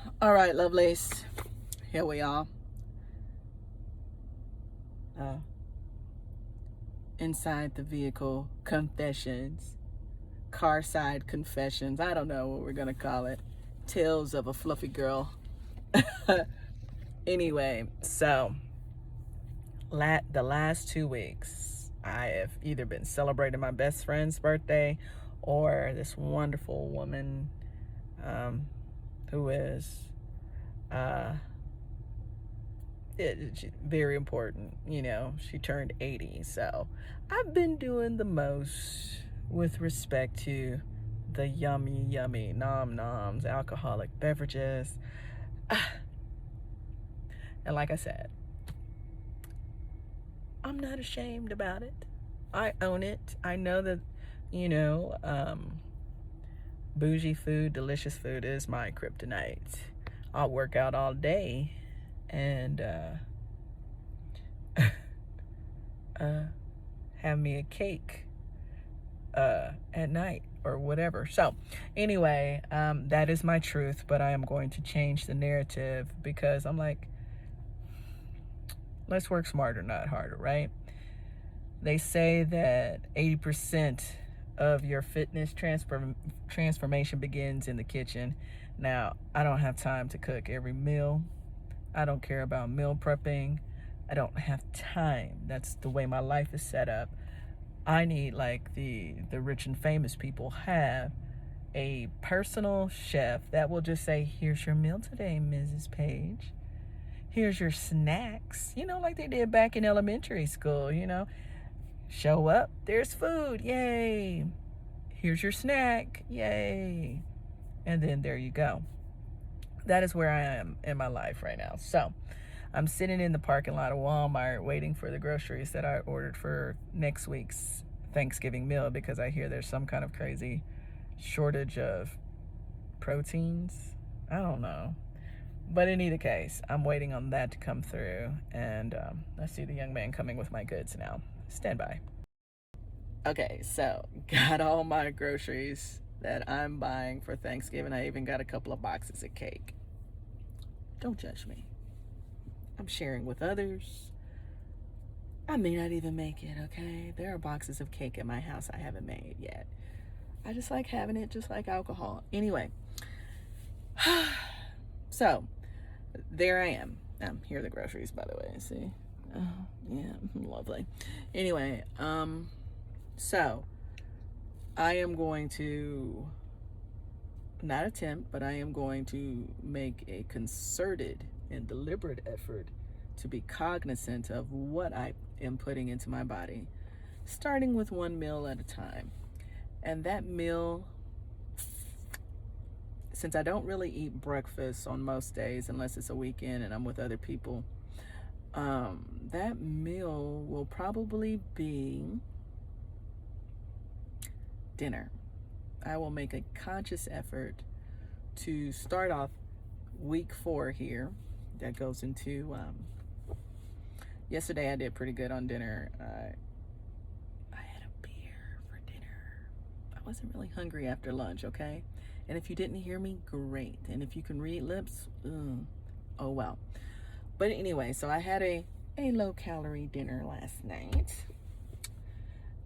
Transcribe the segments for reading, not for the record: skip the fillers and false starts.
All right, lovelies. Here we are. Uh, Inside the vehicle confessions, car side confessions. I don't know what we're going to call it. Tales of a fluffy girl. Anyway, so the last 2 weeks, I have either been celebrating my best friend's birthday or this wonderful woman who is uh, very important. She turned 80. So I've been doing the most with respect to the yummy nom noms, alcoholic beverages. And like I said, I'm not ashamed about it. I own it. I know that, you know, um, bougie food, delicious food is my kryptonite. I'll work out all day and have me a cake at night or whatever. So anyway, that is my truth, but I am going to change the narrative because I'm like, let's work smarter, not harder, right? They say that 80% of your fitness transformation begins in the kitchen. Now, I don't have time to cook every meal. I don't care about meal prepping. I don't have time. That's the way my life is set up. I need, like the rich and famous people have, a personal chef that will just say, here's your meal today, Mrs. Page. Here's your snacks. Like they did back in elementary school, Show up, there's food, yay. Here's your snack, yay. And then there you go. That is where I am in my life right now. So I'm sitting in the parking lot of Walmart waiting for the groceries that I ordered for next week's Thanksgiving meal because I hear there's some kind of crazy shortage of proteins. I don't know. But in either case, I'm waiting on that to come through. And I see the young man coming with my goods now. Stand by. Okay, so got all my groceries that I'm buying for Thanksgiving. I even got a couple of boxes of cake. Don't judge me. I'm sharing with others. I may not even make it, okay? There are boxes of cake at my house I haven't made yet. I just like having it, just like alcohol. Anyway, so there I am. Here are the groceries, by the way. See? Oh, yeah, lovely. Anyway, so I am going to not attempt, but I am going to make a concerted and deliberate effort to be cognizant of what I am putting into my body, starting with one meal at a time. And that meal, since I don't really eat breakfast on most days unless it's a weekend and I'm with other people, that meal will probably be dinner. I will make a conscious effort to start off week 4 here. That goes into yesterday I did pretty good on dinner. I had a beer for dinner. I wasn't really hungry after lunch, okay? And if you didn't hear me, great. And if you can read lips, oh well. But anyway, so I had a low calorie dinner last night.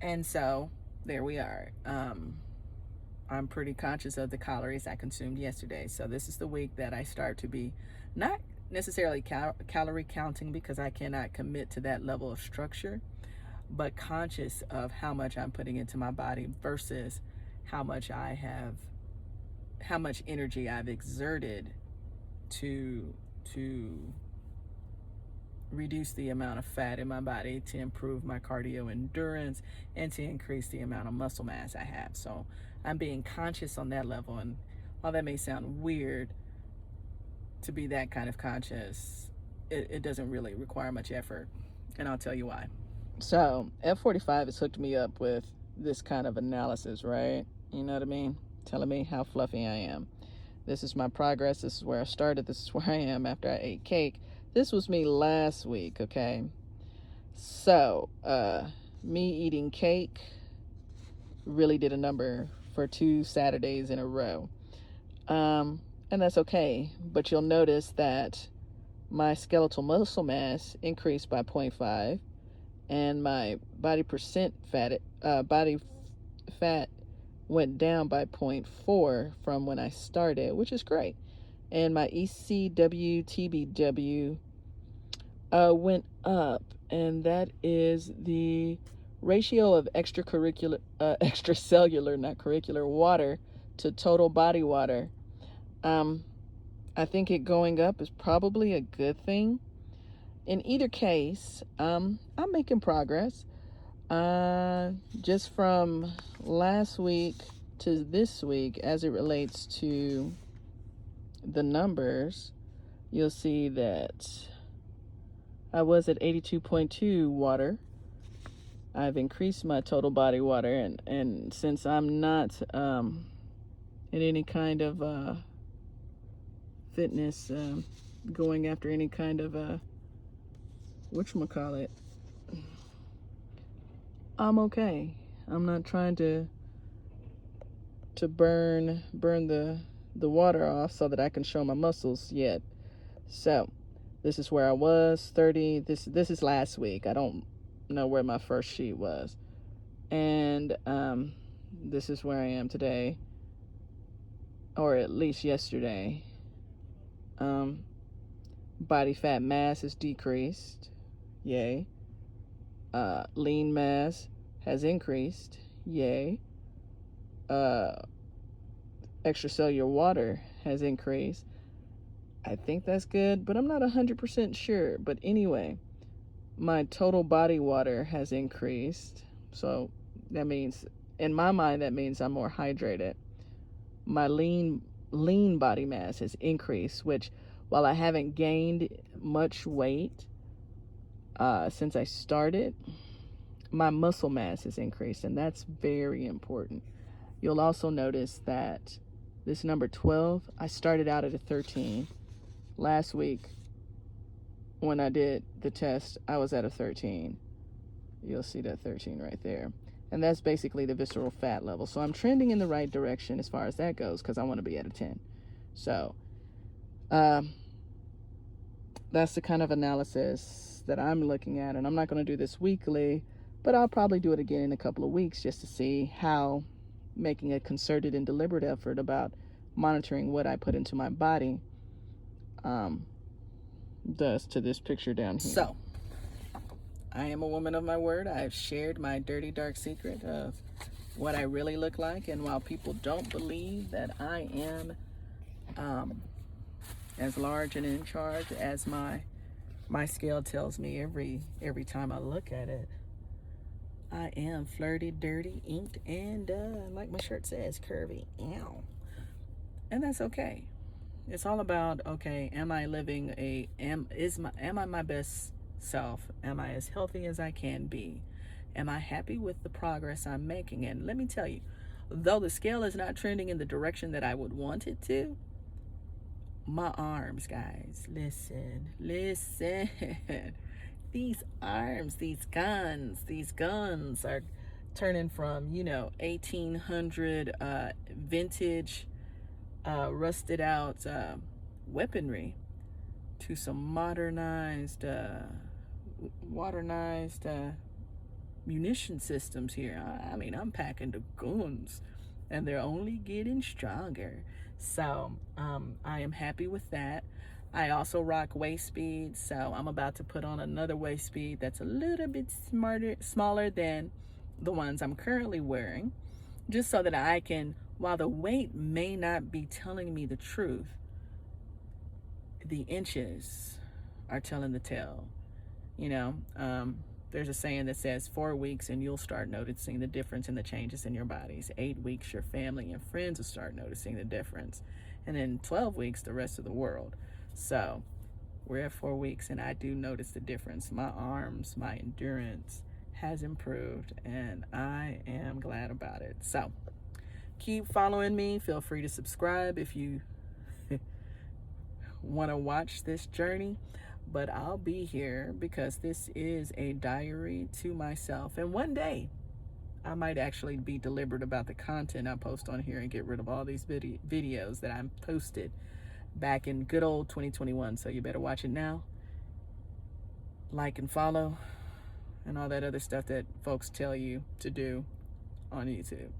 And so there we are. I'm pretty conscious of the calories I consumed yesterday. So this is the week that I start to be not necessarily calorie counting because I cannot commit to that level of structure, but conscious of how much I'm putting into my body versus how much energy I've exerted to reduce the amount of fat in my body, to improve my cardio endurance, and to increase the amount of muscle mass I have. So I'm being conscious on that level. And while that may sound weird to be that kind of conscious, it doesn't really require much effort. And I'll tell you why. So F45 has hooked me up with this kind of analysis, right? You know what I mean? Telling me how fluffy I am. This is my progress. This is where I started. This is where I am after I ate cake. This was me last week, okay? So, me eating cake really did a number for 2 Saturdays in a row. and that's okay. But you'll notice that my skeletal muscle mass increased by 0.5, and my body fat went down by 0.4 from when I started, which is great. And my ECW TBW went up, and that is the ratio of extracellular, not curricular, water to total body water. I think it going up is probably a good thing. In either case, I'm making progress. Just from last week to this week, as it relates to the numbers, you'll see that I was at 82.2 water. I've increased my total body water, and since I'm not in any kind of fitness, going after any kind of whatchamacallit, I'm okay. I'm not trying to burn the water off so that I can show my muscles yet. So this is where I was, 30. This is last week. I don't know where my first sheet was. And this is where I am today, or at least yesterday. Body fat mass is decreased. Yay. Lean mass has increased. Yay. Extracellular water has increased. I think that's good, but I'm not 100% sure. But anyway, my total body water has increased. So that means, in my mind, that means I'm more hydrated. My lean body mass has increased, which, while I haven't gained much weight since I started, my muscle mass has increased, and that's very important. You'll also notice that this number 12, I started out at a 13. Last week, when I did the test, I was at a 13. You'll see that 13 right there. And that's basically the visceral fat level. So I'm trending in the right direction as far as that goes, because I want to be at a 10. So that's the kind of analysis that I'm looking at. And I'm not going to do this weekly, but I'll probably do it again in a couple of weeks just to see how making a concerted and deliberate effort about monitoring what I put into my body does to this picture down here. So, I am a woman of my word. I've shared my dirty, dark secret of what I really look like. And while people don't believe that I am as large and in charge as my scale tells me every time I look at it, I am flirty, dirty, inked, and like my shirt says, curvy. Ow. And that's okay. It's all about, okay, am I living am I my best self? Am I as healthy as I can be? Am I happy with the progress I'm making? And let me tell you, though the scale is not trending in the direction that I would want it to, my arms, guys, listen. These arms, these guns are turning from, 1800 vintage rusted out weaponry to some modernized munition systems here. I mean, I'm packing the guns, and they're only getting stronger. So I am happy with that. I also rock waist speed, so I'm about to put on another waist speed that's a little bit smaller than the ones I'm currently wearing, just so that I can, while the weight may not be telling me the truth, the inches are telling the tale. There's a saying that says 4 weeks and you'll start noticing the difference in the changes in your bodies. 8 weeks, your family and friends will start noticing the difference. And then 12 weeks, the rest of the world. So we're at 4 weeks and I do notice the difference. My arms, my endurance has improved, and I am glad about it. So keep following me. Feel free to subscribe if you want to watch this journey. But I'll be here because this is a diary to myself. And one day, I might actually be deliberate about the content I post on here and get rid of all these videos that I'm posted back in good old 2021. So you better watch it now. Like and follow and all that other stuff that folks tell you to do on YouTube.